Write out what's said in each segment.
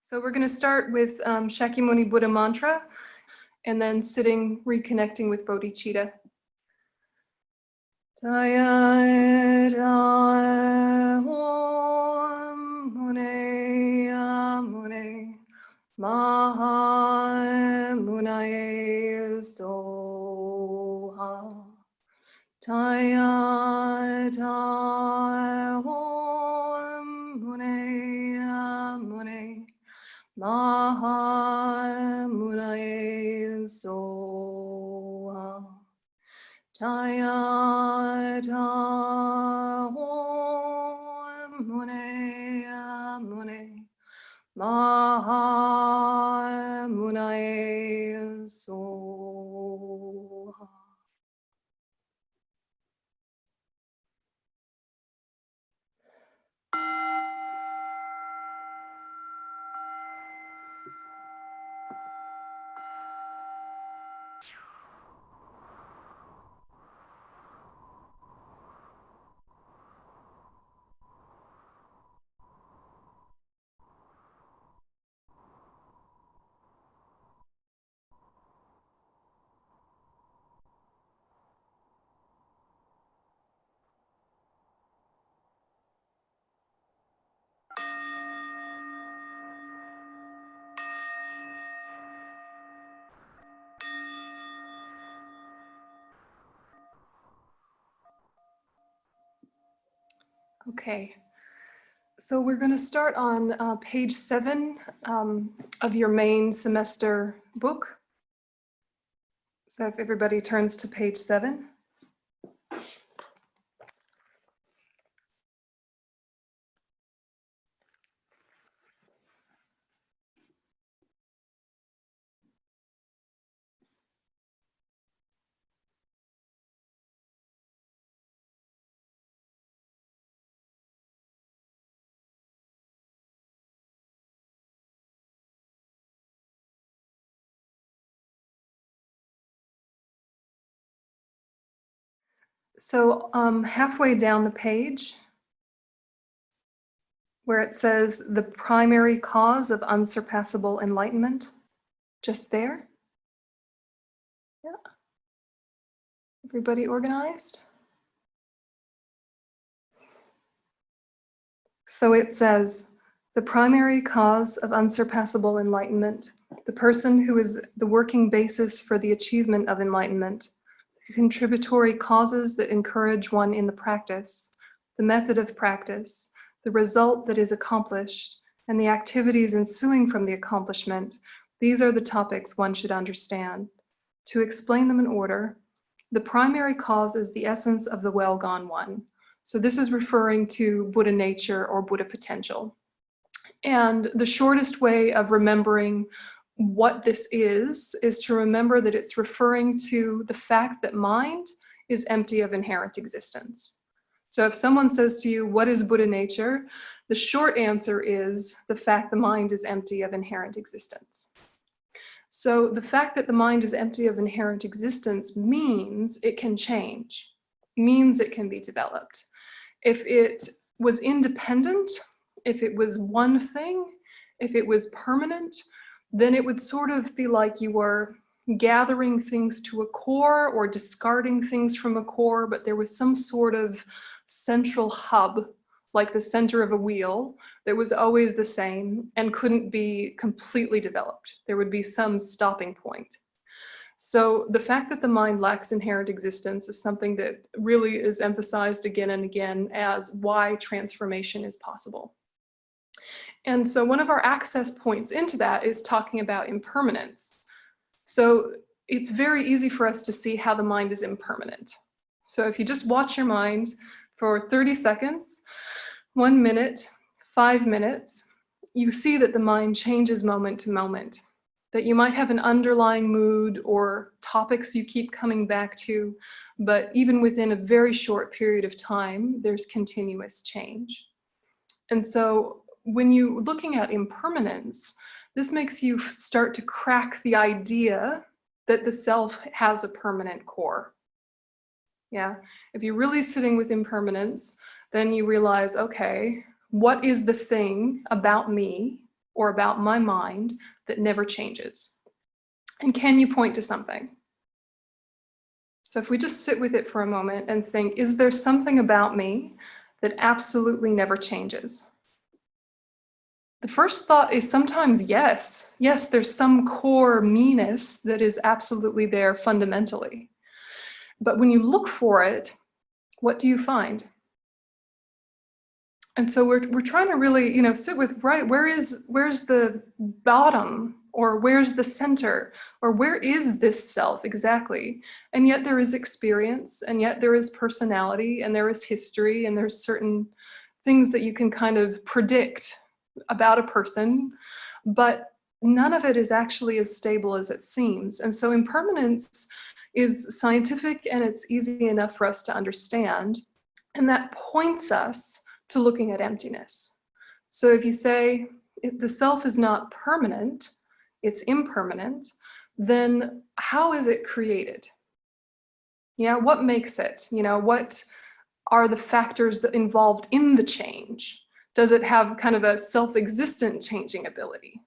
So we're going to start with Shakyamuni Buddha mantra and then sitting, reconnecting with bodhicitta. Jaya Jaya Om Mune Mune Maha Munaye Soha Jaya Jaya Om Mune Mune Maha Munaye Soha Jaya Jaya Om Mune Mune Maha Munaye Soha. Okay, so we're going to start on page 7 of your main semester book. So if everybody turns to page 7. So halfway down the page, where it says the primary cause of unsurpassable enlightenment, just there. Yeah. Everybody organized? So it says, the primary cause of unsurpassable enlightenment, the person who is the working basis for the achievement of enlightenment, the contributory causes that encourage one in the practice, the method of practice, the result that is accomplished, and the activities ensuing from the accomplishment, these are the topics one should understand. To explain them in order, the primary cause is the essence of the well-gone one. So this is referring to Buddhanature or Buddha potential. And the shortest way of remembering what this is to remember that it's referring to the fact that mind is empty of inherent existence. So if someone says to you, what is Buddhanature? The short answer is the fact the mind is empty of inherent existence. So the fact that the mind is empty of inherent existence means it can change, means it can be developed. If it was independent, if it was one thing, if it was permanent, then it would sort of be like you were gathering things to a core or discarding things from a core, but there was some sort of central hub, like the center of a wheel, that was always the same and couldn't be completely developed. There would be some stopping point. So the fact that the mind lacks inherent existence is something that really is emphasized again and again as why transformation is possible. And so one of our access points into that is talking about impermanence. So it's very easy for us to see how the mind is impermanent. So if you just watch your mind for 30 seconds, 1 minute, 5 minutes, you see that the mind changes moment to moment, that you might have an underlying mood or topics you keep coming back to, but even within a very short period of time, there's continuous change. And so when you're looking at impermanence, this makes you start to crack the idea that the self has a permanent core. Yeah, if you're really sitting with impermanence, then you realize, okay, what is the thing about me or about my mind that never changes? And can you point to something? So if we just sit with it for a moment and think, is there something about me that absolutely never changes? The first thought is sometimes yes. Yes, there's some core meanness that is absolutely there fundamentally. But when you look for it, what do you find? And so we're trying to really, sit with, right, where's the bottom, or where's the center, or where is this self exactly? And yet there is experience, and yet there is personality, and there is history, and there's certain things that you can kind of predict about a person, but none of it is actually as stable as it seems. And so impermanence is scientific, and it's easy enough for us to understand, and that points us to looking at emptiness. So if you say the self is not permanent, it's impermanent, then how is it created? Yeah, what makes it? What are the factors that involved in the change? Does it have kind of a self-existent changing ability?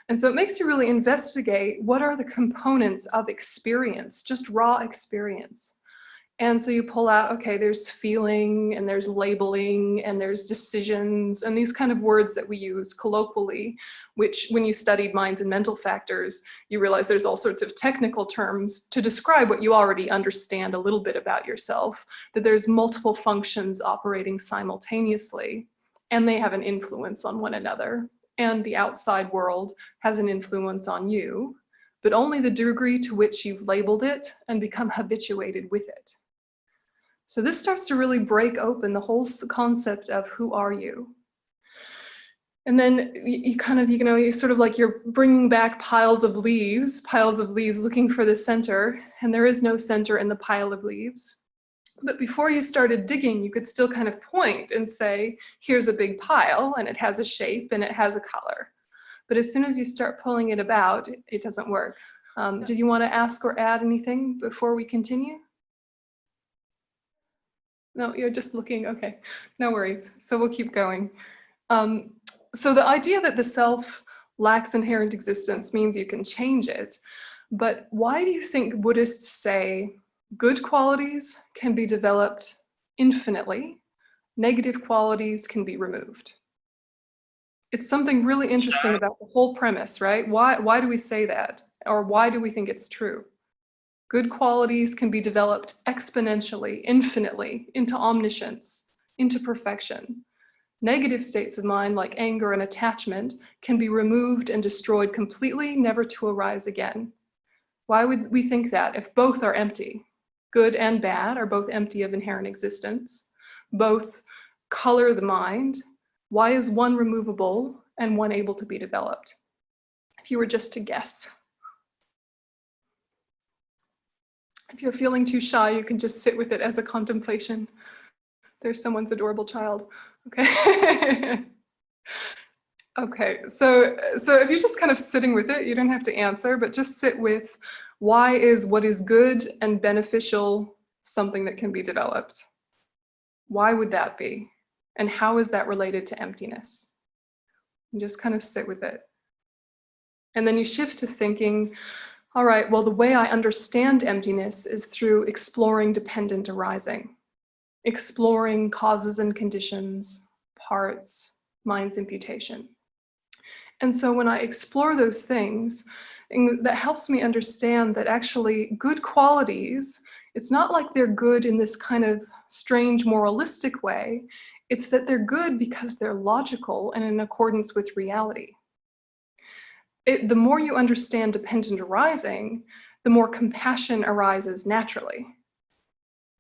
And so it makes you really investigate what are the components of experience, just raw experience. And so you pull out, okay, there's feeling, and there's labeling, and there's decisions, and these kind of words that we use colloquially, which when you studied minds and mental factors, you realize there's all sorts of technical terms to describe what you already understand a little bit about yourself, that there's multiple functions operating simultaneously, and they have an influence on one another, and the outside world has an influence on you, but only the degree to which you've labeled it and become habituated with it. So this starts to really break open the whole concept of who are you? And then you kind of, you sort of like you're bringing back piles of leaves looking for the center, and there is no center in the pile of leaves. But before you started digging, you could still kind of point and say, here's a big pile, and it has a shape, and it has a color. But as soon as you start pulling it about, it doesn't work. Did you want to ask or add anything before we continue? No, you're just looking, okay, no worries. So we'll keep going. So the idea that the self lacks inherent existence means you can change it. But why do you think Buddhists say good qualities can be developed infinitely, negative qualities can be removed? It's something really interesting about the whole premise, right? Why do we say that? Or why do we think it's true? Good qualities can be developed exponentially, infinitely, into omniscience, into perfection. Negative states of mind, like anger and attachment, can be removed and destroyed completely, never to arise again. Why would we think that if both are empty? Good and bad are both empty of inherent existence. Both color the mind. Why is one removable and one able to be developed? If you were just to guess. If you're feeling too shy, you can just sit with it as a contemplation. There's someone's adorable child. Okay. Okay, so if you're just kind of sitting with it, you don't have to answer, but just sit with why is what is good and beneficial something that can be developed? Why would that be? And how is that related to emptiness? And just kind of sit with it. And then you shift to thinking, all right, well, the way I understand emptiness is through exploring dependent arising, exploring causes and conditions, parts, mind's imputation. And so when I explore those things, that helps me understand that actually good qualities, it's not like they're good in this kind of strange moralistic way. It's that they're good because they're logical and in accordance with reality. The more you understand dependent arising, the more compassion arises naturally.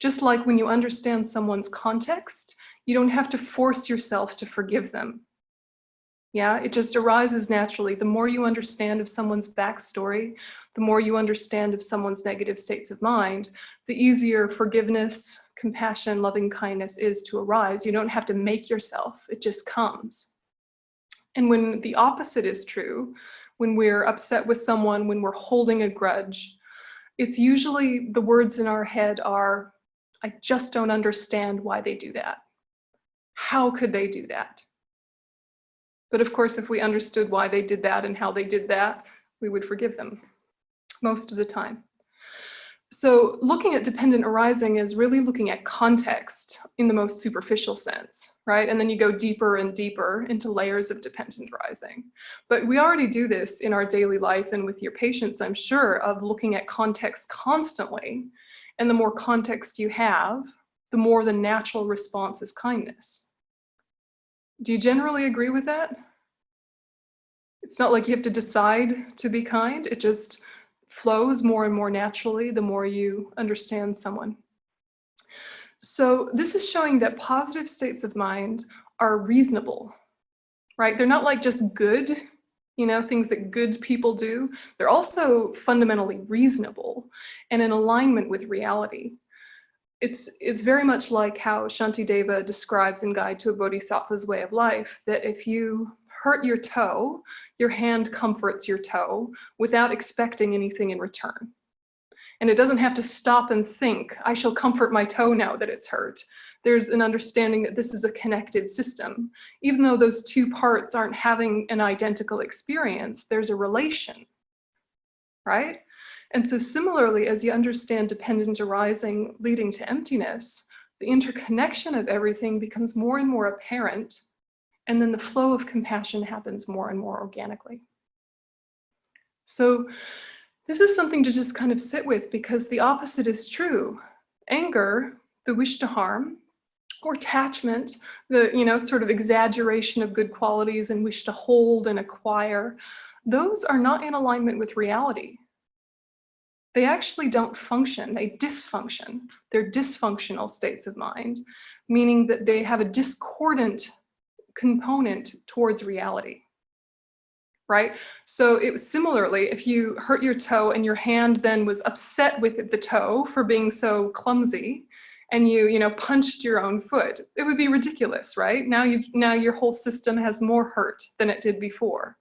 Just like when you understand someone's context, you don't have to force yourself to forgive them. Yeah, it just arises naturally. The more you understand of someone's backstory, the more you understand of someone's negative states of mind, the easier forgiveness, compassion, loving kindness is to arise. You don't have to make yourself, it just comes. And when the opposite is true, when we're upset with someone, when we're holding a grudge, it's usually the words in our head are, I just don't understand why they do that. How could they do that? But of course, if we understood why they did that and how they did that, we would forgive them most of the time. So looking at dependent arising is really looking at context in the most superficial sense, right? And then you go deeper and deeper into layers of dependent arising. But we already do this in our daily life and with your patients, I'm sure, of looking at context constantly. And the more context you have, the more the natural response is kindness. Do you generally agree with that? It's not like you have to decide to be kind. It just flows more and more naturally the more you understand someone. So this is showing that positive states of mind are reasonable, right? They're not like just good, things that good people do. They're also fundamentally reasonable and in alignment with reality. It's very much like how Shantideva describes in Guide to a Bodhisattva's Way of Life, that if you hurt your toe, your hand comforts your toe without expecting anything in return. And it doesn't have to stop and think, I shall comfort my toe now that it's hurt. There's an understanding that this is a connected system. Even though those two parts aren't having an identical experience, there's a relation, right? And so similarly, as you understand dependent arising leading to emptiness, the interconnection of everything becomes more and more apparent, and then the flow of compassion happens more and more organically. So this is something to just kind of sit with, because the opposite is true. Anger, the wish to harm, or attachment, the sort of exaggeration of good qualities and wish to hold and acquire, those are not in alignment with reality. They actually don't function, they dysfunction. They're dysfunctional states of mind, meaning that they have a discordant component towards reality, right? So it was similarly, if you hurt your toe and your hand then was upset with the toe for being so clumsy, and you punched your own foot, it would be ridiculous, right? Now your whole system has more hurt than it did before.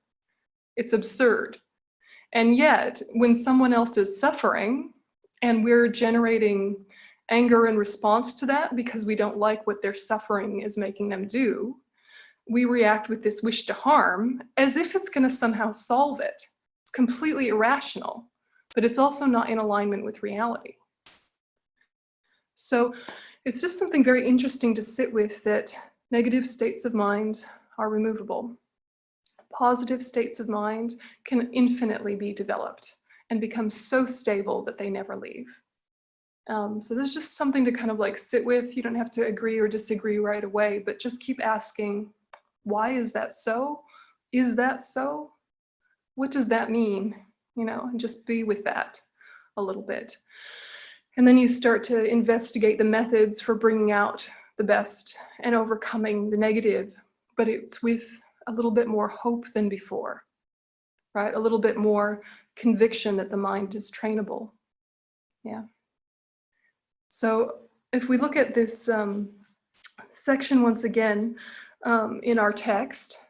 It's absurd. And yet, when someone else is suffering and we're generating anger in response to that because we don't like what their suffering is making them do, we react with this wish to harm as if it's going to somehow solve it. It's completely irrational, but it's also not in alignment with reality. So it's just something very interesting to sit with, that negative states of mind are removable. Positive states of mind can infinitely be developed and become so stable that they never leave. So there's just something to kind of like sit with. You don't have to agree or disagree right away, but just keep asking, why is that so? Is that so? What does that mean? And just be with that a little bit. And then you start to investigate the methods for bringing out the best and overcoming the negative, but it's with a little bit more hope than before, right? A little bit more conviction that the mind is trainable. Yeah. So if we look at this section once again in our text,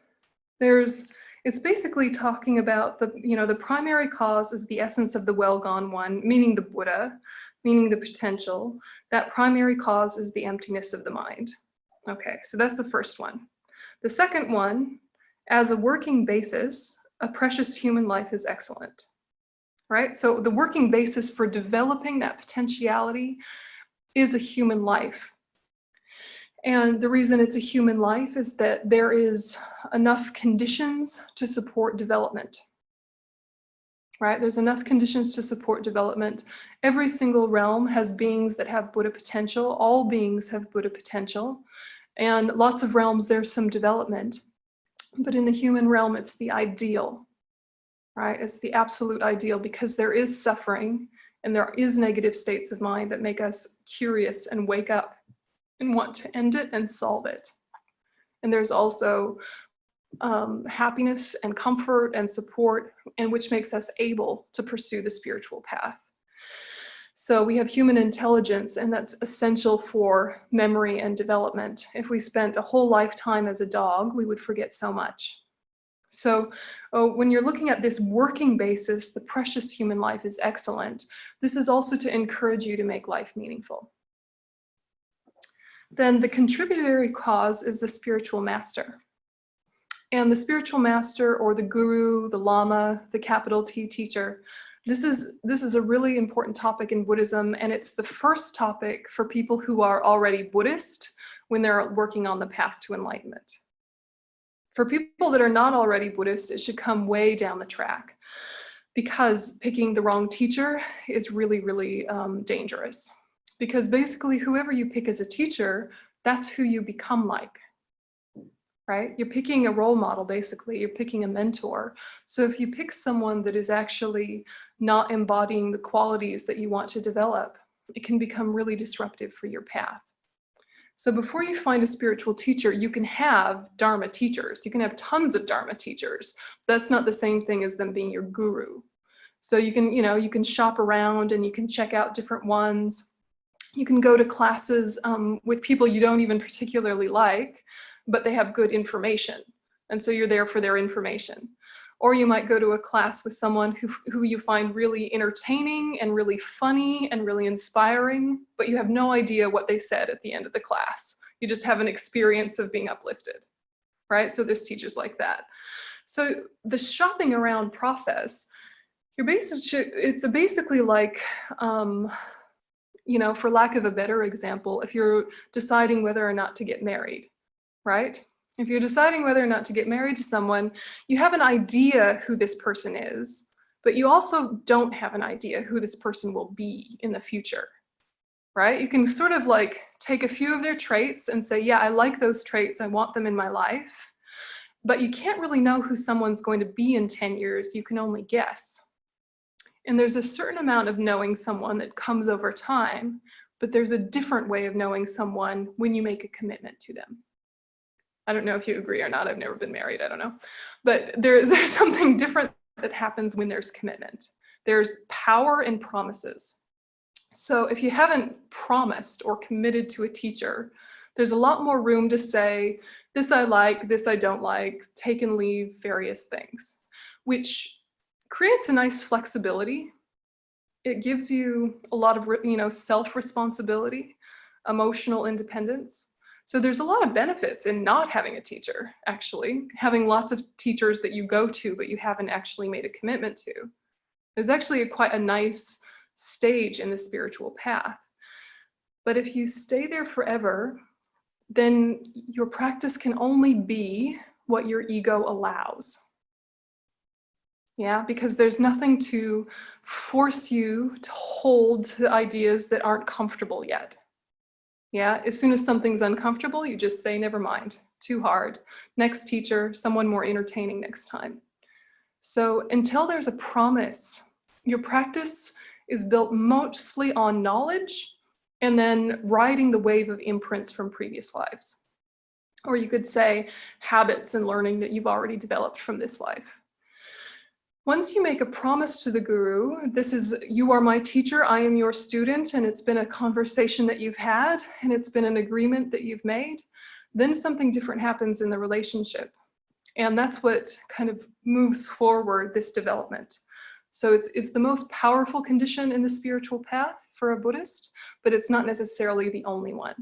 it's basically talking about the primary cause is the essence of the well-gone one, meaning the Buddha, meaning the potential. That primary cause is the emptiness of the mind. Okay, so that's the first one. The second one, as a working basis, a precious human life is excellent, right? So the working basis for developing that potentiality is a human life. And the reason it's a human life is that there is enough conditions to support development, right? There's enough conditions to support development. Every single realm has beings that have Buddha potential. All beings have Buddha potential. And lots of realms, there's some development. But in the human realm, it's the ideal, right? It's the absolute ideal, because there is suffering and there is negative states of mind that make us curious and wake up and want to end it and solve it. And there's also happiness and comfort and support, and which makes us able to pursue the spiritual path. So we have human intelligence, and that's essential for memory and development. If we spent a whole lifetime as a dog, we would forget so much. So when you're looking at this working basis, the precious human life is excellent. This is also to encourage you to make life meaningful. Then the contributory cause is the spiritual master. And the spiritual master, or the guru, the lama, the capital T teacher, this is a really important topic in Buddhism, and it's the first topic for people who are already Buddhist when they're working on the path to enlightenment. For people that are not already Buddhist, it should come way down the track, because picking the wrong teacher is really, really dangerous. Because basically whoever you pick as a teacher, that's who you become like. Right? You're picking a role model, basically. You're picking a mentor. So if you pick someone that is actually not embodying the qualities that you want to develop, it can become really disruptive for your path. So before you find a spiritual teacher, you can have Dharma teachers. You can have tons of Dharma teachers. That's not the same thing as them being your guru. So you can shop around and you can check out different ones. You can go to classes with people you don't even particularly like, but they have good information. And so you're there for their information. Or you might go to a class with someone who you find really entertaining and really funny and really inspiring, but you have no idea what they said at the end of the class. You just have an experience of being uplifted, right? So there's teachers like that. So the shopping around process, it's basically like, for lack of a better example, if you're deciding whether or not to get married, right? If you're deciding whether or not to get married to someone, you have an idea who this person is, but you also don't have an idea who this person will be in the future, right? You can sort of like take a few of their traits and say, yeah, I like those traits, I want them in my life, but you can't really know who someone's going to be in 10 years, you can only guess. And there's a certain amount of knowing someone that comes over time, but there's a different way of knowing someone when you make a commitment to them. I don't know if you agree or not, I've never been married, I don't know. But there's something different that happens when there's commitment. There's power in promises. So if you haven't promised or committed to a teacher, there's a lot more room to say, this I like, this I don't like, take and leave, various things, which creates a nice flexibility. It gives you a lot of, self-responsibility, emotional independence. So there's a lot of benefits in not having a teacher, actually. Having lots of teachers that you go to, but you haven't actually made a commitment to. There's actually quite a nice stage in the spiritual path. But if you stay there forever, then your practice can only be what your ego allows. Yeah, because there's nothing to force you to hold to ideas that aren't comfortable yet. Yeah, as soon as something's uncomfortable, you just say, never mind, too hard. Next teacher, someone more entertaining next time. So until there's a promise, your practice is built mostly on knowledge and then riding the wave of imprints from previous lives. Or you could say habits and learning that you've already developed from this life. Once you make a promise to the guru, this is, you are my teacher, I am your student, and it's been a conversation that you've had, and it's been an agreement that you've made, then something different happens in the relationship. And that's what kind of moves forward this development. So it's the most powerful condition in the spiritual path for a Buddhist, but it's not necessarily the only one.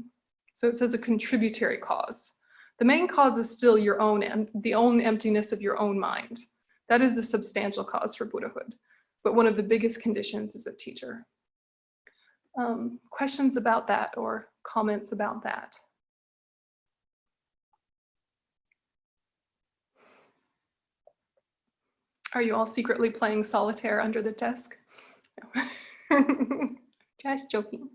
So it says a contributory cause. The main cause is still the own emptiness of your own mind. That is the substantial cause for Buddhahood. But one of the biggest conditions is a teacher. Questions about that or comments about that? Are you all secretly playing solitaire under the desk? No. Just joking.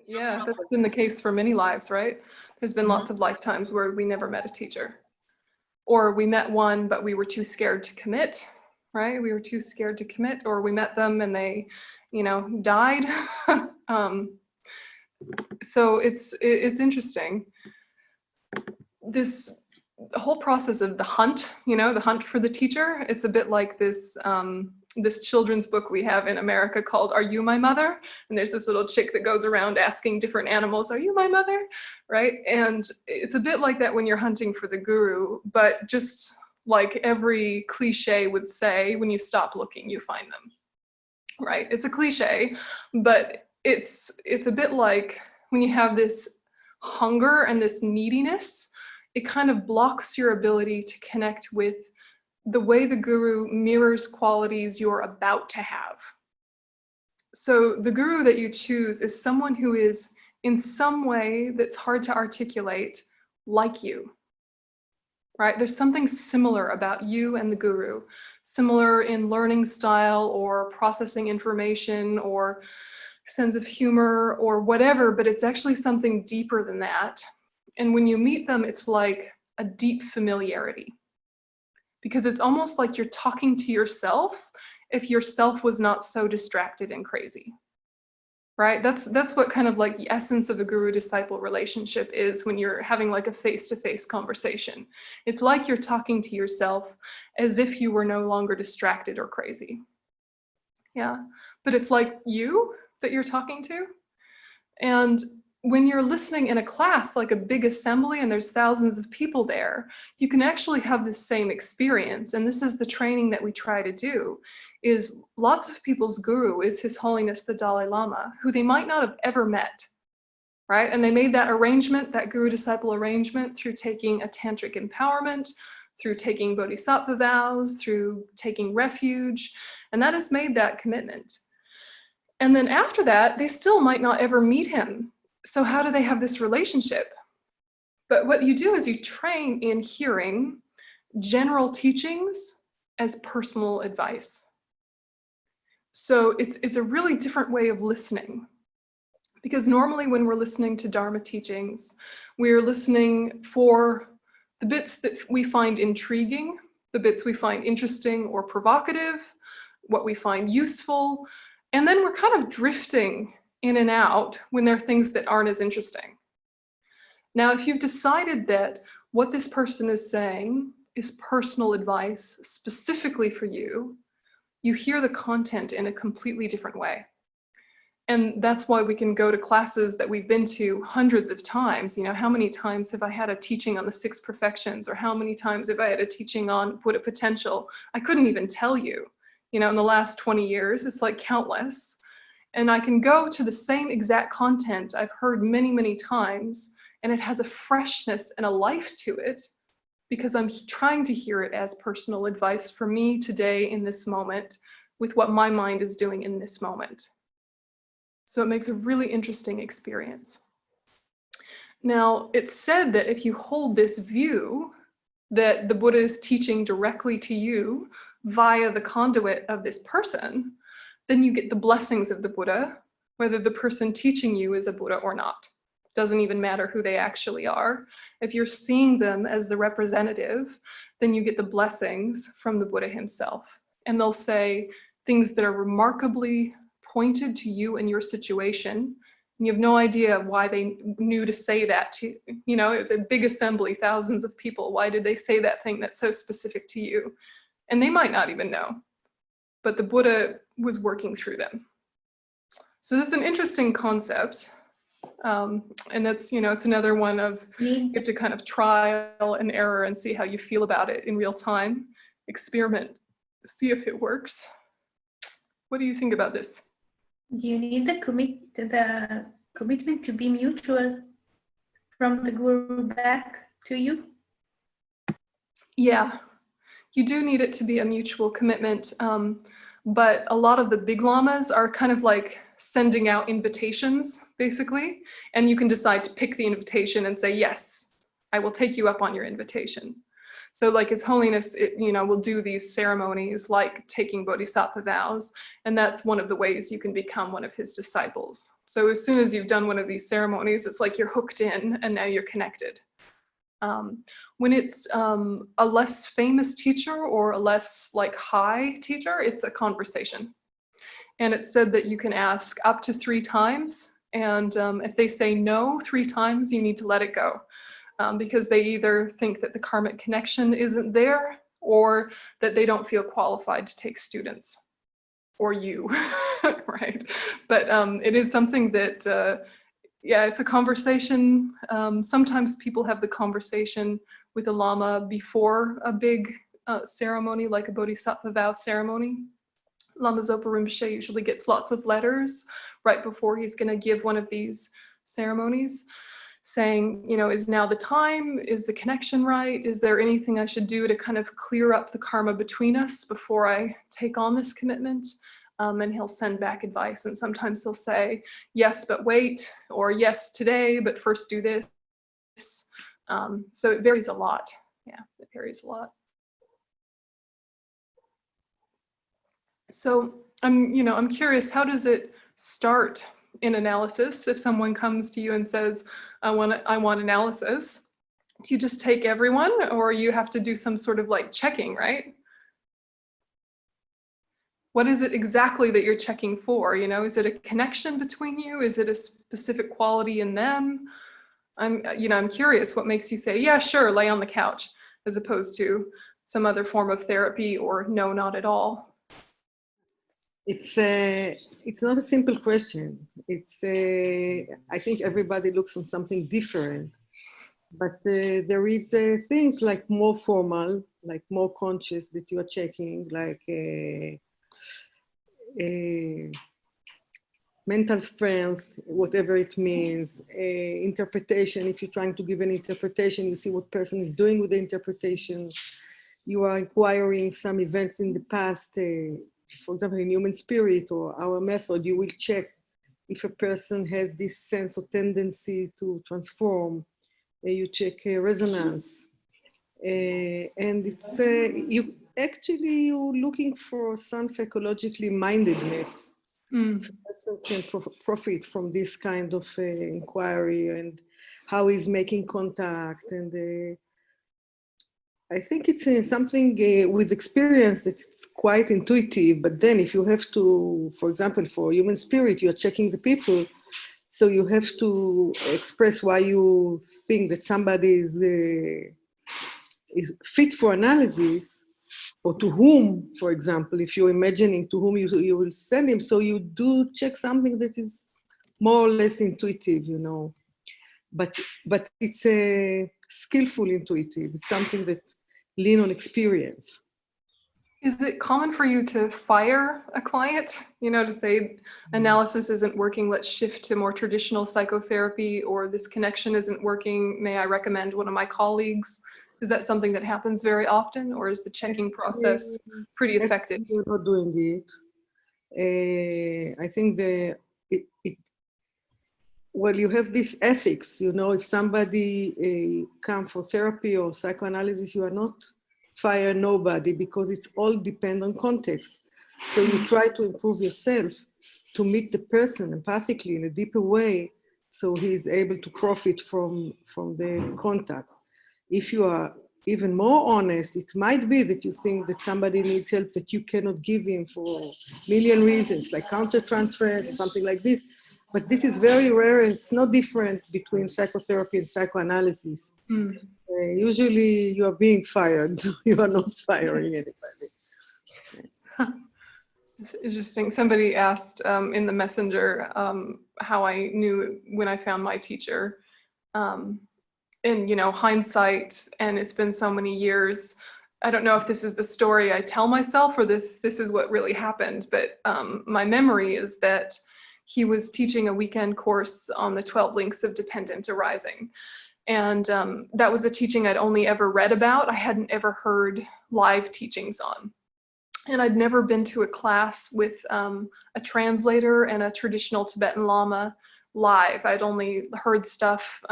Yeah, that's been the case for many lives, right? There's been lots of lifetimes where we never met a teacher. Or we met one, but we were too scared to commit, right? We were too scared to commit, or we met them and they, died. So it's interesting. This whole process of the hunt, the hunt for the teacher, it's a bit like this this children's book we have in America called Are You My Mother? And there's this little chick that goes around asking different animals, are you my mother? Right? And it's a bit like that when you're hunting for the guru, but just like every cliche would say, when you stop looking, you find them. Right? It's a cliche, but it's a bit like when you have this hunger and this neediness, it kind of blocks your ability to connect with the way the guru mirrors qualities you're about to have. So the guru that you choose is someone who is in some way that's hard to articulate, like you. Right? There's something similar about you and the guru, similar in learning style or processing information or sense of humor or whatever, but it's actually something deeper than that. And when you meet them, it's like a deep familiarity, because it's almost like you're talking to yourself if yourself was not so distracted and crazy. Right? That's what kind of like the essence of a guru-disciple relationship is when you're having like a face-to-face conversation. It's like you're talking to yourself as if you were no longer distracted or crazy. Yeah, but it's like you that you're talking to. And when you're listening in a class, like a big assembly, and there's thousands of people there, you can actually have the same experience. And this is the training that we try to do, is lots of people's guru is His Holiness the Dalai Lama, who they might not have ever met, right? And they made that arrangement, that guru-disciple arrangement, through taking a tantric empowerment, through taking bodhisattva vows, through taking refuge, and that has made that commitment. And then after that, they still might not ever meet him. So how do they have this relationship? But what you do is you train in hearing general teachings as personal advice. So it's a really different way of listening. Because normally when we're listening to Dharma teachings, we're listening for the bits that we find intriguing, the bits we find interesting or provocative, what we find useful, and then we're kind of drifting in and out when there are things that aren't as interesting. Now, if you've decided that what this person is saying is personal advice specifically for you, you hear the content in a completely different way. And that's why we can go to classes that we've been to hundreds of times. You know, how many times have I had a teaching on the 6 perfections, or how many times have I had a teaching on Buddha potential? I couldn't even tell you. You know, in the last 20 years, it's like countless. And I can go to the same exact content I've heard many, many times, and it has a freshness and a life to it because I'm trying to hear it as personal advice for me today in this moment with what my mind is doing in this moment. So it makes a really interesting experience. Now, it's said that if you hold this view that the Buddha is teaching directly to you via the conduit of this person, then you get the blessings of the Buddha, whether the person teaching you is a Buddha or not. Doesn't even matter who they actually are. If you're seeing them as the representative, then you get the blessings from the Buddha himself. And they'll say things that are remarkably pointed to you and your situation. And you have no idea why they knew to say that to, you know, it's a big assembly, thousands of people. Why did they say that thing that's so specific to you? And they might not even know, but the Buddha was working through them. So this is an interesting concept. And that's, you know, it's another one of, you have to kind of trial and error and see how you feel about it in real time, experiment, see if it works. What do you think about this? Do you need the commitment to be mutual from the guru back to you? Yeah, you do need it to be a mutual commitment. But a lot of the big lamas are kind of like sending out invitations, basically, and you can decide to pick the invitation and say, yes, I will take you up on your invitation. So like His Holiness, you know, will do these ceremonies like taking bodhisattva vows, and that's one of the ways you can become one of his disciples. So as soon as you've done one of these ceremonies, it's like you're hooked in and now you're connected. When it's a less famous teacher or a less like high teacher, it's a conversation. And it's said that you can ask up to 3 times. And if they say no 3 times, you need to let it go. Because they either think that the karmic connection isn't there or that they don't feel qualified to take students. or you, right? But it is something that, yeah, it's a conversation. Sometimes people have the conversation with a Lama before a big ceremony, like a Bodhisattva vow ceremony. Lama Zopa Rinpoche usually gets lots of letters right before he's going to give one of these ceremonies, saying, you know, is now the time? Is the connection right? Is there anything I should do to kind of clear up the karma between us before I take on this commitment? And he'll send back advice. And sometimes he'll say, yes, but wait, or yes, today, but first do this. So it varies a lot. Yeah, it varies a lot. So I'm curious, how does it start in analysis? If someone comes to you and says, I want analysis, do you just take everyone, or you have to do some sort of like checking, right? What is it exactly that you're checking for? You know, is it a connection between you? Is it a specific quality in them? I'm curious what makes you say, yeah, sure, lay on the couch, as opposed to some other form of therapy, or no, not at all. It's not a simple question. I think everybody looks on something different, but there is things like more formal, like more conscious that you are checking, like mental strength, whatever it means, interpretation. If you're trying to give an interpretation, you see what person is doing with the interpretation. You are inquiring some events in the past, for example, in human spirit or our method, you will check if a person has this sense or tendency to transform. You check resonance. And it's, you're looking for some psychologically mindedness. If a person can profit from this kind of inquiry and how he's making contact. And I think it's something with experience that it's quite intuitive, but then if you have to, for example, for human spirit, you're checking the people, so you have to express why you think that somebody is fit for analysis, or to whom, for example, if you're imagining to whom you will send him, so you do check something that is more or less intuitive, you know. But it's a skillful intuitive. It's something that lean on experience. Is it common for you to fire a client, to say analysis isn't working, let's shift to more traditional psychotherapy, or this connection isn't working, may I recommend one of my colleagues? Is that something that happens very often, or is the checking process pretty effective? We're not doing it. I think well, you have this ethics, if somebody come for therapy or psychoanalysis, you are not fire nobody, because it's all depend on context. So you try to improve yourself to meet the person empathically in a deeper way, so he is able to profit from the contact. If you are even more honest, it might be that you think that somebody needs help that you cannot give him for a million reasons, like countertransference or something like this. But this is very rare. It's no different between psychotherapy and psychoanalysis. Usually you are being fired. You are not firing anybody. It's interesting. Somebody asked in the messenger how I knew when I found my teacher. In hindsight, and it's been so many years, I don't know if this is the story I tell myself or this is what really happened, but my memory is that he was teaching a weekend course on the 12 links of dependent arising. And that was a teaching I'd only ever read about. I hadn't ever heard live teachings on. And I'd never been to a class with a translator and a traditional Tibetan Lama live. I'd only heard stuff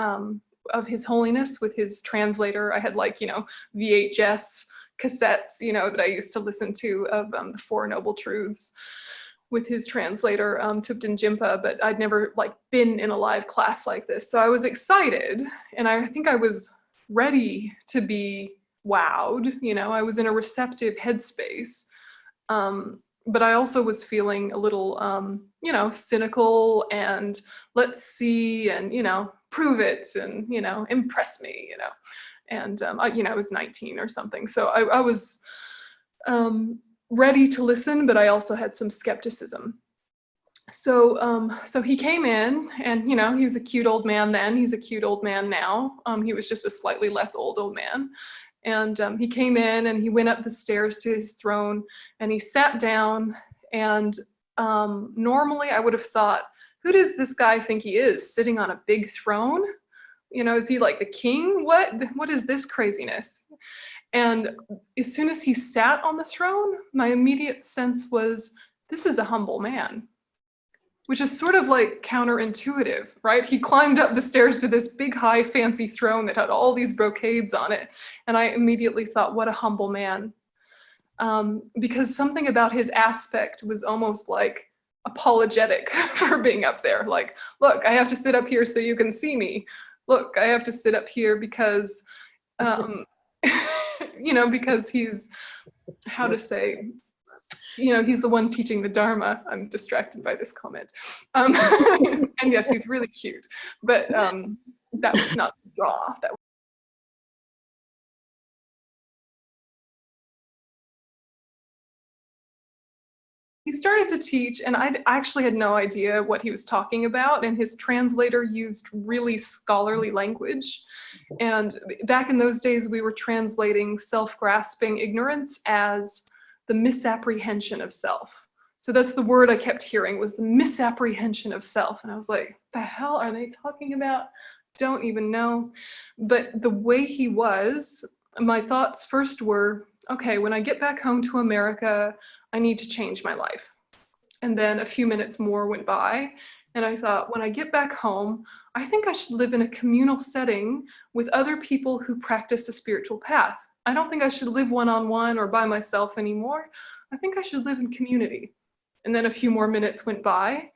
of His Holiness with his translator. I had VHS cassettes, that I used to listen to of the Four Noble Truths with his translator, Thupten Jinpa, but I'd never been in a live class like this. So I was excited, and I think I was ready to be wowed. I was in a receptive headspace. But I also was feeling a little, cynical and let's see, and, prove it, and, impress me, And, I was 19 or something. So I was ready to listen, but I also had some skepticism. So he came in, and, you know, he was a cute old man then. He's a cute old man now. He was just a slightly less old man. And he came in and he went up the stairs to his throne and he sat down. And normally I would have thought, who does this guy think he is, sitting on a big throne? You know, is he like the king? What is this craziness? And as soon as he sat on the throne, my immediate sense was, this is a humble man, which is sort of like counterintuitive, right? He climbed up the stairs to this big, high, fancy throne that had all these brocades on it. And I immediately thought, what a humble man. Because something about his aspect was almost like apologetic for being up there. Like, look, I have to sit up here so you can see me. Look, I have to sit up here because, you know, because he's, how to say, you know, he's the one teaching the Dharma. I'm distracted by this comment. And yes, he's really cute, but that was not the draw. He started to teach, and I actually had no idea what he was talking about, and his translator used really scholarly language. And back in those days, we were translating self-grasping ignorance as the misapprehension of self. So that's the word I kept hearing, was the misapprehension of self. And I was like, the hell are they talking about? Don't even know. But the way he was, my thoughts first were, okay, when I get back home to America, I need to change my life. And then a few minutes more went by, and I thought, when I get back home, I think I should live in a communal setting with other people who practice the spiritual path. I don't think I should live one-on-one or by myself anymore. I think I should live in community. And then a few more minutes went by,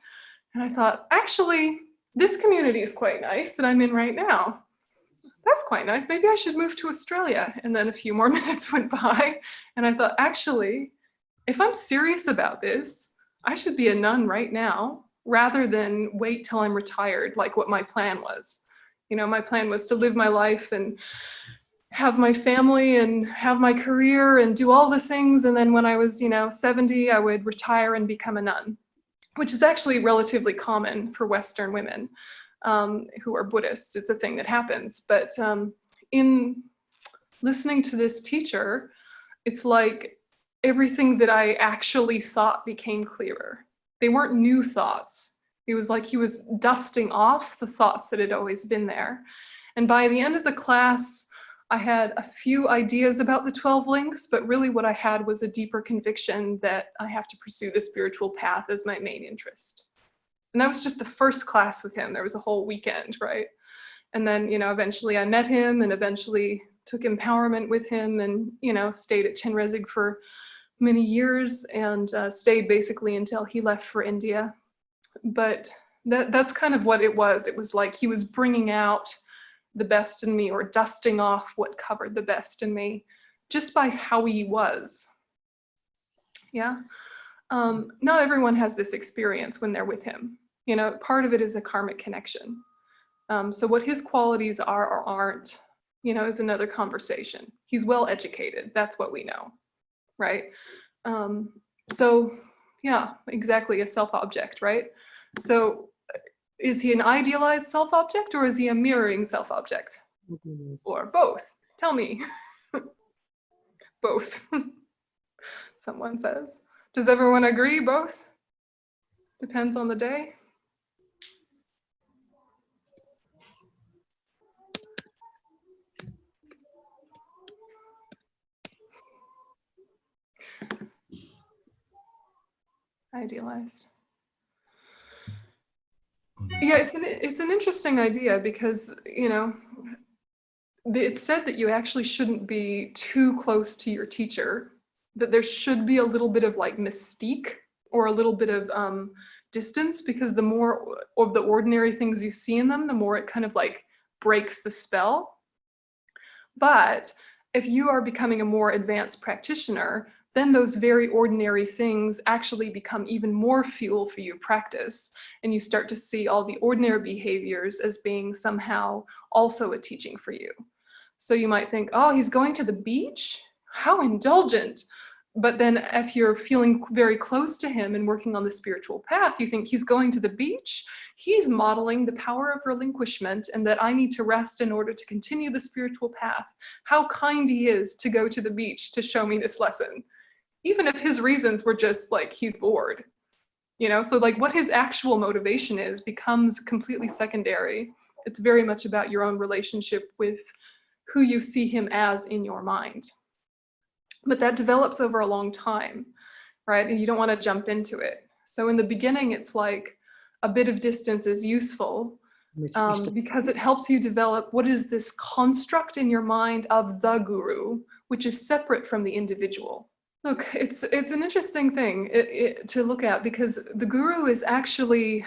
and I thought, actually, this community is quite nice that I'm in right now. That's quite nice. Maybe I should move to Australia. And then a few more minutes went by, and I thought, actually, if I'm serious about this, I should be a nun right now rather than wait till I'm retired, like what my plan was. You know, my plan was to live my life and have my family and have my career and do all the things. And then when I was, 70, I would retire and become a nun, which is actually relatively common for Western women who are Buddhists. It's a thing that happens. But in listening to this teacher, it's like everything that I actually thought became clearer. They weren't new thoughts. It was like he was dusting off the thoughts that had always been there. And by the end of the class, I had a few ideas about the 12 links, but really what I had was a deeper conviction that I have to pursue the spiritual path as my main interest. And that was just the first class with him. There was a whole weekend, right? And then, eventually I met him and eventually took empowerment with him and, stayed at Chenrezig for many years and stayed basically until he left for India. But that's kind of what it was. It was like he was bringing out the best in me, or dusting off what covered the best in me, just by how he was. Yeah. Not everyone has this experience when they're with him. Part of it is a karmic connection. So what his qualities are or aren't, is another conversation. He's well educated. That's what we know. Right? So yeah, exactly, a self-object, right? So is he an idealized self-object, or is he a mirroring self-object? Or both? Tell me. Both. Someone says. Does everyone agree? Both? Depends on the day. Idealized. Yeah, it's an interesting idea because, it's said that you actually shouldn't be too close to your teacher, that there should be a little bit of like mystique or a little bit of distance, because the more of the ordinary things you see in them, the more it kind of like breaks the spell. But if you are becoming a more advanced practitioner, then those very ordinary things actually become even more fuel for your practice. And you start to see all the ordinary behaviors as being somehow also a teaching for you. So you might think, oh, he's going to the beach? How indulgent. But then if you're feeling very close to him and working on the spiritual path, you think he's going to the beach, he's modeling the power of relinquishment and that I need to rest in order to continue the spiritual path. How kind he is to go to the beach to show me this lesson. Even if his reasons were just like, he's bored, you know? So like what his actual motivation is becomes completely secondary. It's very much about your own relationship with who you see him as in your mind. But that develops over a long time, right? And you don't want to jump into it. So in the beginning, it's like a bit of distance is useful because it helps you develop what is this construct in your mind of the guru, which is separate from the individual. Look, it's an interesting thing to look at because the guru is actually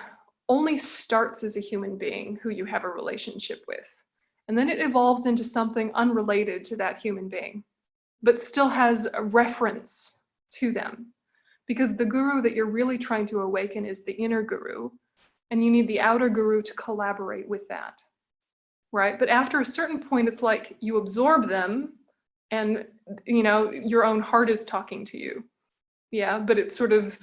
only starts as a human being who you have a relationship with. And then it evolves into something unrelated to that human being, but still has a reference to them. Because the guru that you're really trying to awaken is the inner guru, and you need the outer guru to collaborate with that, right? But after a certain point, it's like you absorb them and, you know, your own heart is talking to you. Yeah, but it's sort of,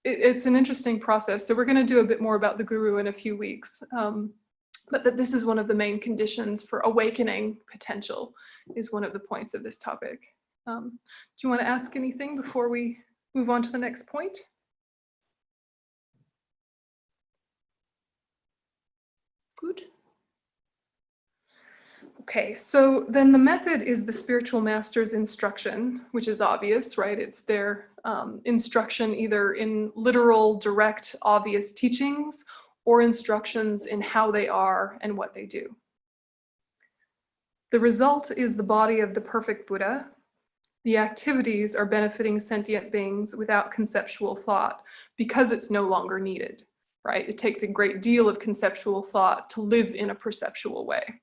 it's an interesting process. So we're going to do a bit more about the guru in a few weeks. But that this is one of the main conditions for awakening potential is one of the points of this topic. Do you want to ask anything before we move on to the next point? Good. Okay, so then the method is the spiritual master's instruction, which is obvious, right? It's their instruction either in literal, direct, obvious teachings or instructions in how they are and what they do. The result is the body of the perfect Buddha. The activities are benefiting sentient beings without conceptual thought because it's no longer needed, right? It takes a great deal of conceptual thought to live in a perceptual way.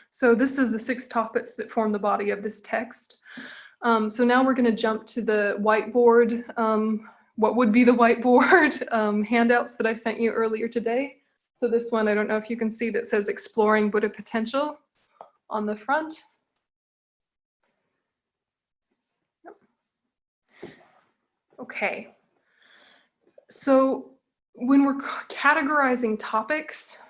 So this is the 6 topics that form the body of this text. So now we're going to jump to the whiteboard, what would be the whiteboard handouts that I sent you earlier today. So this one, I don't know if you can see, that says Exploring Buddha Potential on the front. Okay, so when we're categorizing topics,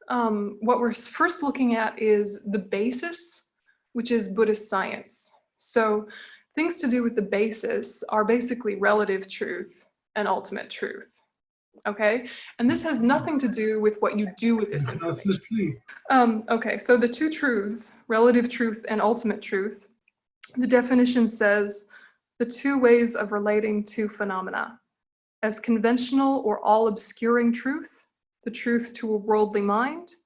what we're first looking at is the basis, which is Buddhist science. So things to do with the basis are basically relative truth and ultimate truth, okay? And this has nothing to do with what you do with this information. Okay, so the 2 truths, relative truth and ultimate truth, the definition says the 2 ways of relating to phenomena as conventional or all-obscuring truth, the truth to a worldly mind,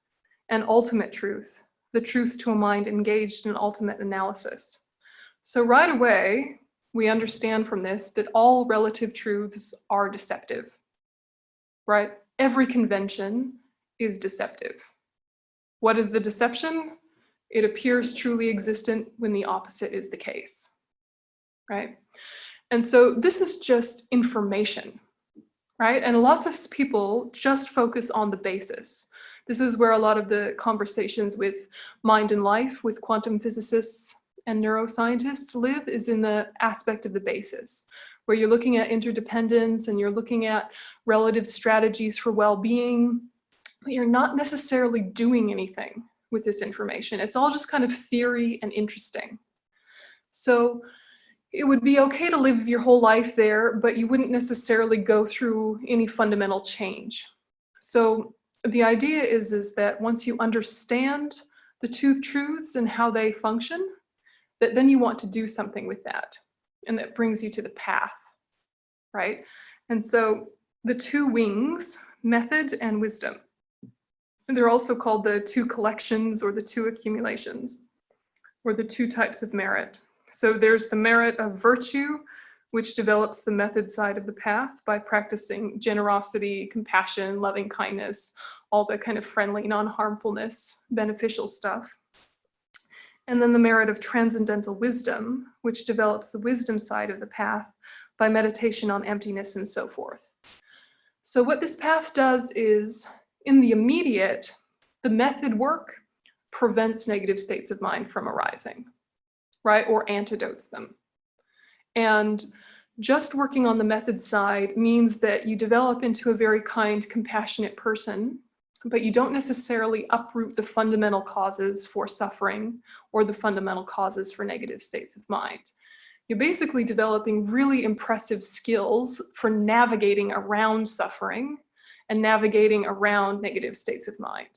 and ultimate truth, the truth to a mind engaged in ultimate analysis. So right away, we understand from this that all relative truths are deceptive, right? Every convention is deceptive. What is the deception? It appears truly existent when the opposite is the case, right? And so this is just information, right? And lots of people just focus on the basis. This is where a lot of the conversations with mind and life, with quantum physicists and neuroscientists live, is in the aspect of the basis, where you're looking at interdependence and you're looking at relative strategies for well-being, but you're not necessarily doing anything with this information. It's all just kind of theory and interesting. So it would be okay to live your whole life there, but you wouldn't necessarily go through any fundamental change. So the idea is that once you understand the 2 truths and how they function, that then you want to do something with that. And that brings you to the path, right? And so the 2 wings, method and wisdom. And they're also called the 2 collections or the 2 accumulations, or the 2 types of merit. So there's the merit of virtue, which develops the method side of the path by practicing generosity, compassion, loving kindness, all the kind of friendly, non-harmfulness, beneficial stuff. And then the merit of transcendental wisdom, which develops the wisdom side of the path by meditation on emptiness and so forth. So what this path does is, in the immediate, the method work prevents negative states of mind from arising, right? Or antidotes them. And just working on the method side means that you develop into a very kind, compassionate person, but you don't necessarily uproot the fundamental causes for suffering or the fundamental causes for negative states of mind. You're basically developing really impressive skills for navigating around suffering and navigating around negative states of mind,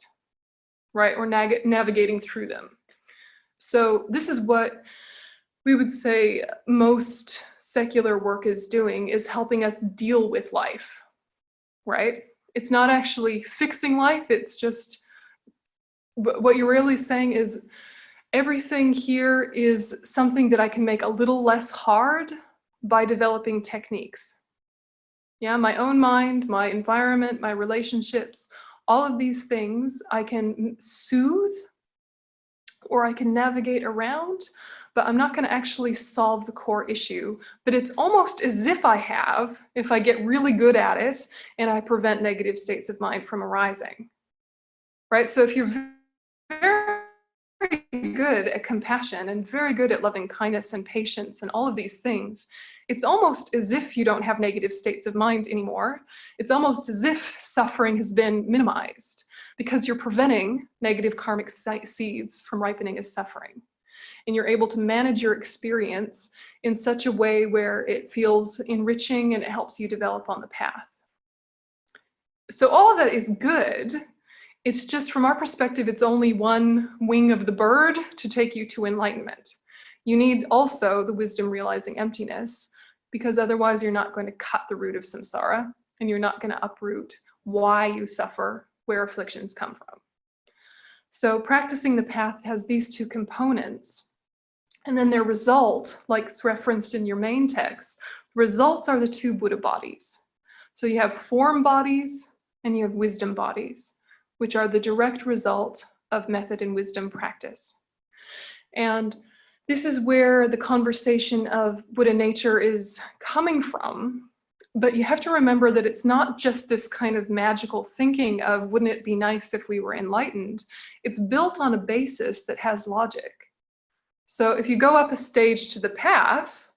right? Or navigating through them. So this is what we would say most secular work is doing, is helping us deal with life, right? It's not actually fixing life, it's just, what you're really saying is everything here is something that I can make a little less hard by developing techniques. Yeah, my own mind, my environment, my relationships, all of these things I can soothe or I can navigate around, but I'm not going to actually solve the core issue. But it's almost as if I have, if I get really good at it and I prevent negative states of mind from arising, right? So if you're very good at compassion and very good at loving kindness and patience and all of these things, it's almost as if you don't have negative states of mind anymore. It's almost as if suffering has been minimized because you're preventing negative karmic seeds from ripening as suffering. And you're able to manage your experience in such a way where it feels enriching and it helps you develop on the path. So all of that is good. It's just, from our perspective, it's only one wing of the bird to take you to enlightenment. You need also the wisdom realizing emptiness, because otherwise you're not going to cut the root of samsara and you're not going to uproot why you suffer, where afflictions come from. So practicing the path has these two components. And then their result, like referenced in your main text, results are the two Buddha bodies. So you have form bodies and you have wisdom bodies, which are the direct result of method and wisdom practice. And this is where the conversation of Buddhanature is coming from. But you have to remember that it's not just this kind of magical thinking of, wouldn't it be nice if we were enlightened? It's built on a basis that has logic. So if you go up a stage to the path,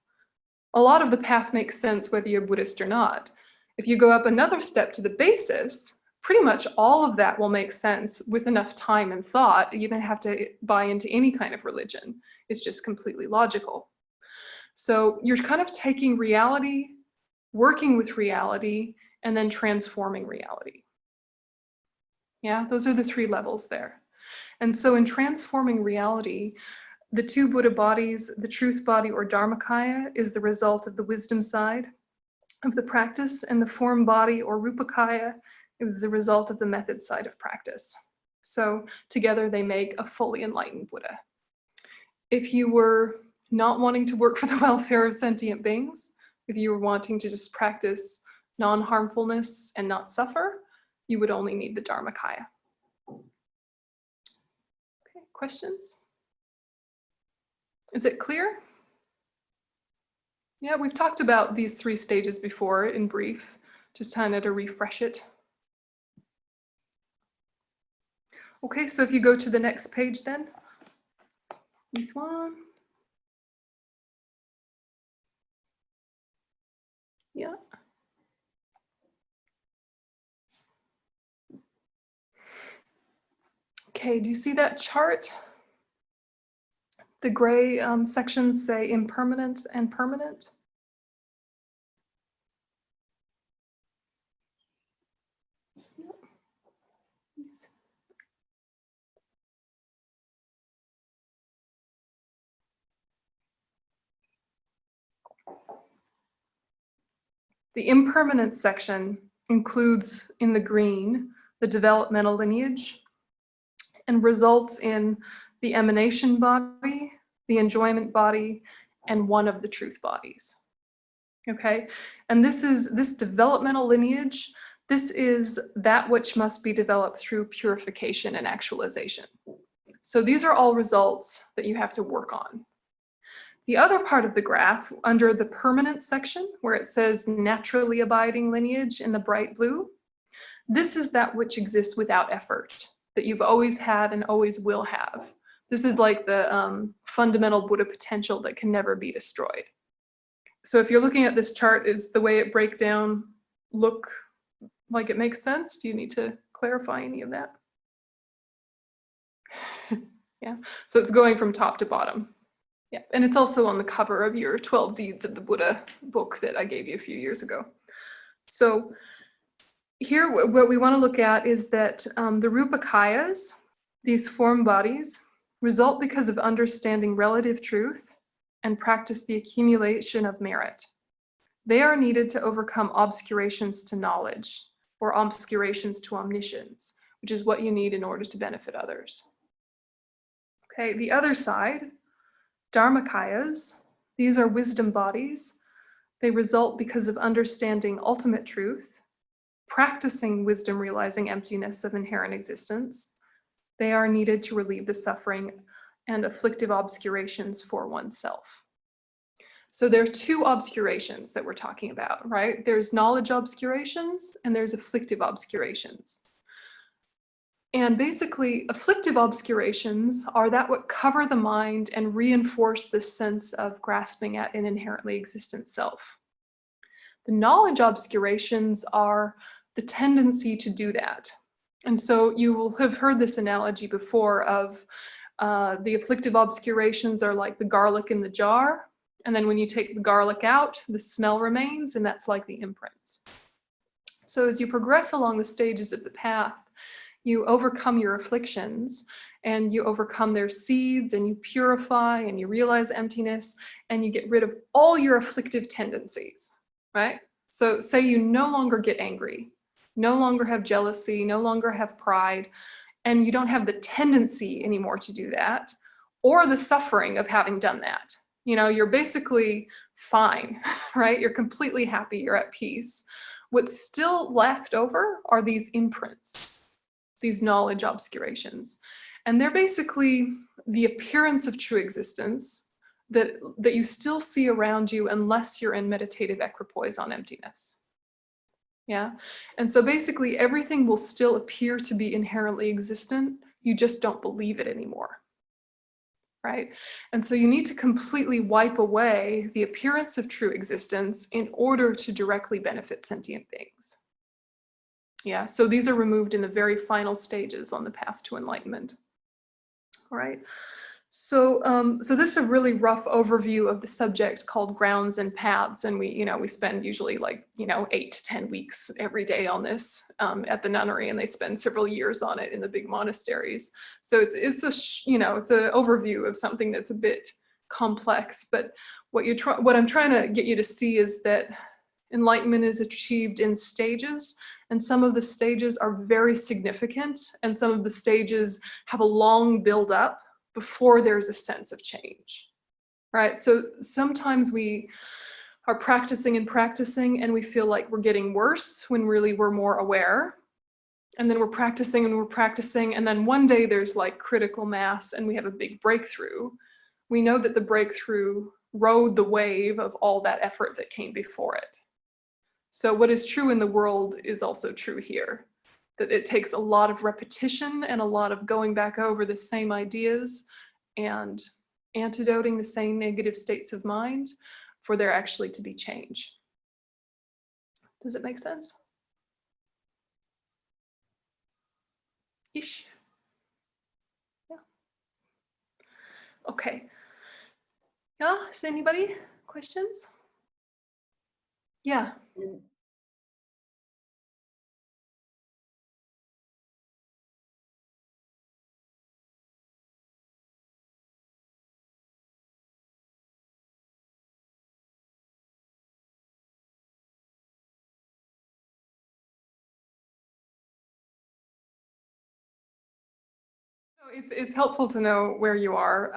a lot of the path makes sense whether you're Buddhist or not. If you go up another step to the basis, pretty much all of that will make sense with enough time and thought. You don't have to buy into any kind of religion. It's just completely logical. So you're kind of taking reality, working with reality, and then transforming reality. Yeah, those are the three levels there. And so in transforming reality, the two Buddha bodies, the truth body or Dharmakaya, is the result of the wisdom side of the practice, and the form body or Rupakaya is the result of the method side of practice. So together they make a fully enlightened Buddha. If you were not wanting to work for the welfare of sentient beings, if you were wanting to just practice non-harmfulness and not suffer, you would only need the Dharmakaya. Okay, questions? Is it clear? Yeah, we've talked about these three stages before in brief, just kind of to refresh it. Okay, so if you go to the next page then, this one. Yeah. Okay, do you see that chart? The gray sections say impermanent and permanent. The impermanent section includes, in the green, the developmental lineage and results in the emanation body, the enjoyment body, and one of the truth bodies. Okay, and this developmental lineage, this is that which must be developed through purification and actualization. So these are all results that you have to work on. The other part of the graph, under the permanent section, where it says naturally abiding lineage in the bright blue, this is that which exists without effort, that you've always had and always will have. This is like the fundamental Buddha potential that can never be destroyed. So if you're looking at this chart, is the way it break down look like it makes sense? Do you need to clarify any of that? Yeah, so it's going from top to bottom. Yeah, and it's also on the cover of your 12 Deeds of the Buddha book that I gave you a few years ago. So here, what we want to look at is that the Rupakayas, these form bodies, result because of understanding relative truth and practice the accumulation of merit. They are needed to overcome obscurations to knowledge or obscurations to omniscience, which is what you need in order to benefit others. Okay, the other side, Dharmakayas, these are wisdom bodies. They result because of understanding ultimate truth, practicing wisdom, realizing emptiness of inherent existence. They are needed to relieve the suffering and afflictive obscurations for oneself. So there are two obscurations that we're talking about, right? There's knowledge obscurations and there's afflictive obscurations. And basically, afflictive obscurations are that what cover the mind and reinforce this sense of grasping at an inherently existent self. The knowledge obscurations are the tendency to do that. And so you will have heard this analogy before of the afflictive obscurations are like the garlic in the jar. And then when you take the garlic out, the smell remains, and that's like the imprints. So as you progress along the stages of the path, you overcome your afflictions and you overcome their seeds and you purify and you realize emptiness and you get rid of all your afflictive tendencies, right? So say you no longer get angry, no longer have jealousy, no longer have pride, and you don't have the tendency anymore to do that or the suffering of having done that. You know, you're basically fine, right? You're completely happy, you're at peace. What's still left over are these imprints, these knowledge obscurations. And they're basically the appearance of true existence that you still see around you unless you're in meditative equipoise on emptiness. Yeah. And so basically everything will still appear to be inherently existent. You just don't believe it anymore. Right? And so you need to completely wipe away the appearance of true existence in order to directly benefit sentient beings. Yeah, so these are removed in the very final stages on the path to enlightenment. All right. So, so this is a really rough overview of the subject called grounds and paths, and we spend usually 8 to 10 weeks every day on this at the nunnery, and they spend several years on it in the big monasteries. So it's an overview of something that's a bit complex. But what I'm trying to get you to see is that enlightenment is achieved in stages, and some of the stages are very significant, and some of the stages have a long build up before there's a sense of change, right? So sometimes we are practicing and we feel like we're getting worse when really we're more aware. And then we're practicing and then one day there's like critical mass and we have a big breakthrough. We know that the breakthrough rode the wave of all that effort that came before it. So what is true in the world is also true here. That it takes a lot of repetition and a lot of going back over the same ideas and antidoting the same negative states of mind for there actually to be change. Does it make sense? Ish. Yeah. Okay. Yeah, is anybody? Questions? Yeah. It's helpful to know where you are.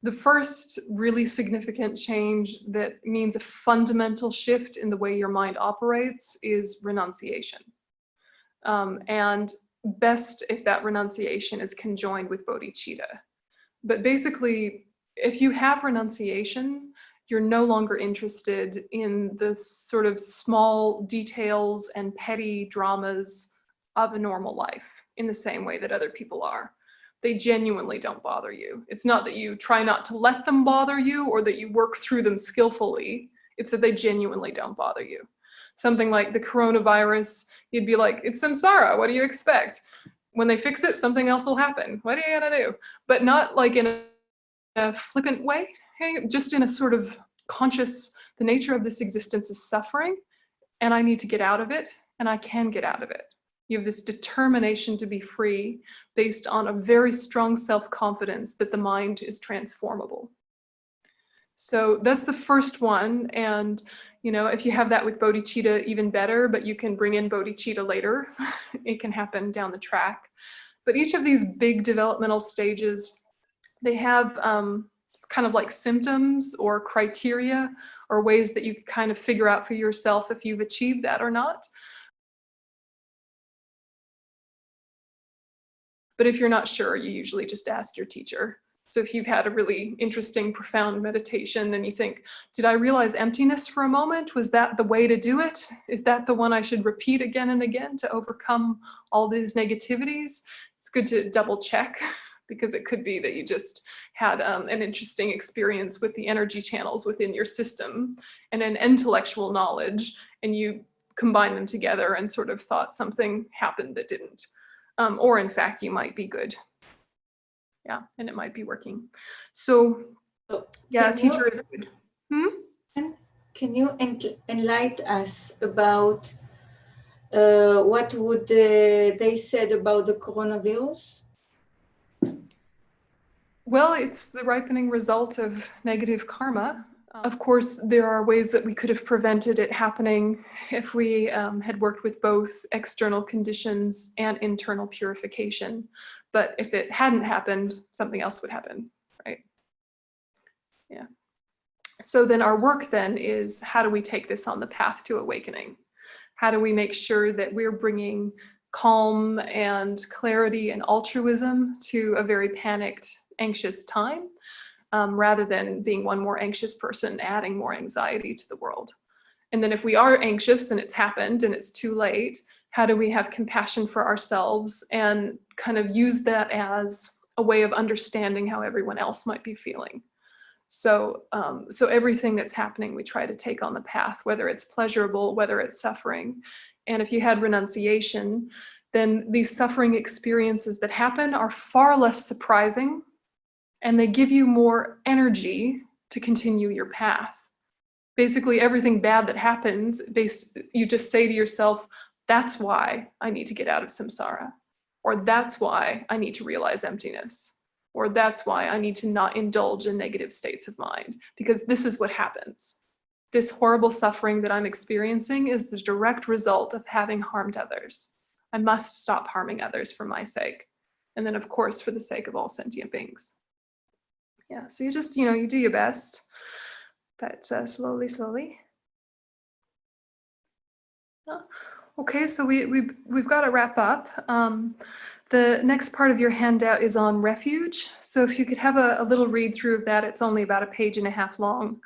The first really significant change that means a fundamental shift in the way your mind operates is renunciation. And best if that renunciation is conjoined with bodhicitta. But basically, if you have renunciation, you're no longer interested in the sort of small details and petty dramas of a normal life in the same way that other people are. They genuinely don't bother you. It's not that you try not to let them bother you or that you work through them skillfully. It's that they genuinely don't bother you. Something like the coronavirus, you'd be like, it's samsara, what do you expect? When they fix it, something else will happen. What are you gonna do? But not like in a flippant way, hey, just in a sort of conscious, the nature of this existence is suffering, and I need to get out of it, and I can get out of it. You have this determination to be free based on a very strong self-confidence that the mind is transformable. So that's the first one. And if you have that with bodhicitta, even better, but you can bring in bodhicitta later. It can happen down the track. But each of these big developmental stages, they have kind of like symptoms or criteria or ways that you kind of figure out for yourself if you've achieved that or not. But if you're not sure, you usually just ask your teacher. So if you've had a really interesting, profound meditation, then you think, did I realize emptiness for a moment? Was that the way to do it? Is that the one I should repeat again and again to overcome all these negativities? It's good to double check, because it could be that you just had an interesting experience with the energy channels within your system and an intellectual knowledge, and you combine them together and sort of thought something happened that didn't. Or in fact, you might be good. Yeah, and it might be working. So yeah, teacher is good. Can you enlighten us about what would they said about the coronavirus? Well, it's the ripening result of negative karma. Of course, there are ways that we could have prevented it happening if we had worked with both external conditions and internal purification. But if it hadn't happened, something else would happen, right? Yeah. So then our work then is, how do we take this on the path to awakening? How do we make sure that we're bringing calm and clarity and altruism to a very panicked, anxious time, rather than being one more anxious person adding more anxiety to the world? And then if we are anxious and it's happened and it's too late, how do we have compassion for ourselves and kind of use that as a way of understanding how everyone else might be feeling? So everything that's happening, we try to take on the path, whether it's pleasurable, whether it's suffering. And if you had renunciation, then these suffering experiences that happen are far less surprising, and they give you more energy to continue your path. Basically, everything bad that happens, you just say to yourself, that's why I need to get out of samsara, or that's why I need to realize emptiness, or that's why I need to not indulge in negative states of mind, because this is what happens. This horrible suffering that I'm experiencing is the direct result of having harmed others. I must stop harming others for my sake. And then, of course, for the sake of all sentient beings. Yeah, so you just, you do your best, but slowly, slowly. Okay, so we've got to wrap up. The next part of your handout is on refuge. So if you could have a little read through of that, it's only about 1.5 pages long.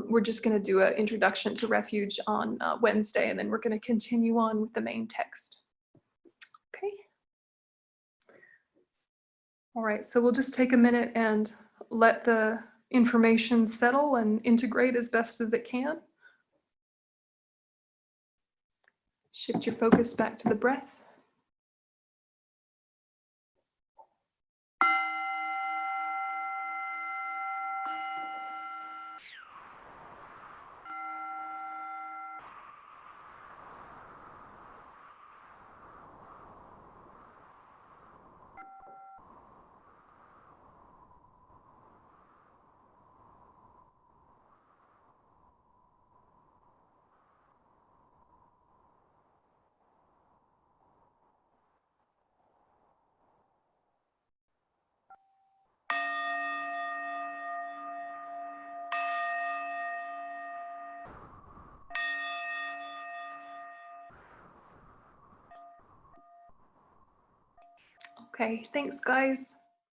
We're just going to do an introduction to refuge on Wednesday, and then we're going to continue on with the main text. Okay. All right, so we'll just take a minute and let the information settle and integrate as best as it can. Shift your focus back to the breath. Okay, thanks, guys.